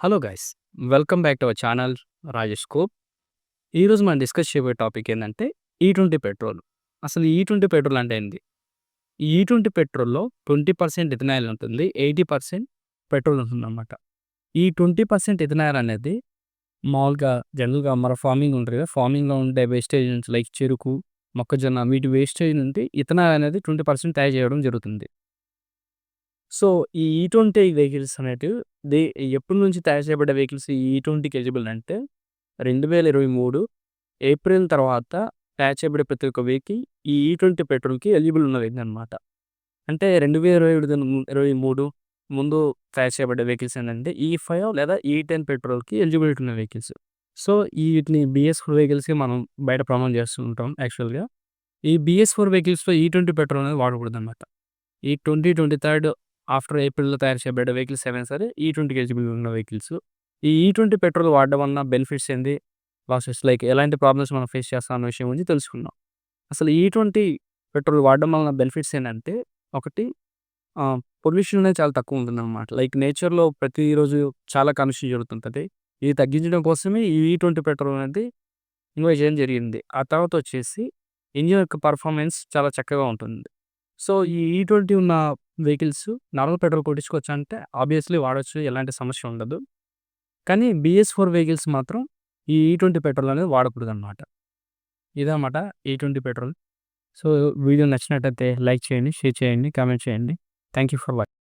Hello guys, welcome back to our channel Rajesh scope. ఈరోజు మనం discuss చేయబోయే టాపిక్ ఏంటంటే ఈ20 పెట్రోల్. అసలు ఈ20 పెట్రోల్ అంటే ఏంది? ఈ ఈ20 పెట్రోల్‌లో 20% ఇథనాయిల్ ఉంటుంది. 80% పెట్రోల్ ఉంటుందన్నమాట. ఈ 20% ఇథనాయిల్ అనేది మామూలుగా జనరల్‌గా మన ఫార్మింగ్ ఉంటది కదా! ఫార్మింగ్‌లో ఉండే వేస్టేజ్ నుంచి లైక్ చెరుకు, మొక్కజొన్న వీటి వేస్టేజ్ నుండి ఇథనాయిల్ అనేది 20% తయారు చేయడం జరుగుతుంది. సో, ఈ ఈ20 వెహికల్స్ అనేటివి దే ఎప్పటి నుంచి తయారు చేయబడ్డ వెహికల్స్ ఈ ఈ20కి ఎలిజిబుల్ అంటే 2023 ఏప్రిల్ తర్వాత తయారు చేయబడే ప్రతి ఒక్క వెహికల్ ఈ ఈ20 పెట్రోల్‌కి ఎలిజిబుల్ ఉన్నదన్నమాట. అంటే 2023 ముందు తయారు చేయబడ్డ వెహికల్స్ ఏంటంటే ఈ5 లేదా ఈ10 పెట్రోల్‌కి ఎలిజిబిలిటీ ఉన్న వెహికల్స్. సో, వీటిని BS4 వెహికల్స్‌కి మనం బయట ప్రమోట్ చేస్తూ ఉంటాం యాక్చువల్‌గా. ఈ BS4 వెహికల్స్‌లో ఈ20 పెట్రోల్ అనేది వాడకూడదన్నమాట. ఈ 2023 ఆఫ్టర్ ఏప్రిల్‌లో తయారు చేయబడ్డ వెహికల్స్ ఏవైనా సరే ఈ20కి ఎలిజిబుల్ ఉన్న వెహికల్స్. ఈ ఈ20 పెట్రోల్ వాడడం వలన బెనిఫిట్స్ ఏంది? లాసెస్ లైక్ ఎలాంటి ప్రాబ్లమ్స్ మనం ఫేస్ చేస్తాం అన్న విషయం గురించి తెలుసుకుందాం. అసలు ఈ20 పెట్రోల్ వాడడం వలన బెనిఫిట్స్ ఏంటంటే, ఒకటి పొల్యూషన్ అనేది చాలా తక్కువ ఉంటుందన్నమాట. లైక్ నేచర్‌లో ప్రతిరోజు చాలా కాలుష్యం జరుగుతుంటది. ఇది తగ్గించడం కోసమే ఈ ఈ20 పెట్రోల్ అనేది ఇన్వైట్ చేయడం జరిగింది. ఆ తర్వాత వచ్చేసి ఇంజిన్ యొక్క పర్ఫార్మెన్స్ చాలా చక్కగా ఉంటుంది. సో, ఈ ఈ20 ఉన్న వెహికల్స్ నార్మల్ పెట్రోల్ కొట్టించుకోవచ్చా అంటే ఆబ్వియస్‌లీ వాడొచ్చు. ఎలాంటి సమస్య ఉండదు. కానీ BS4 వెహికల్స్ మాత్రం ఈ ఈ20 పెట్రోల్ అనేది వాడకూడదనమాట. ఇదనమాట ఈ20 పెట్రోల్. సో, వీడియో నచ్చినట్టయితే లైక్ చేయండి, షేర్ చేయండి, కామెంట్ చేయండి. Thank you for watching.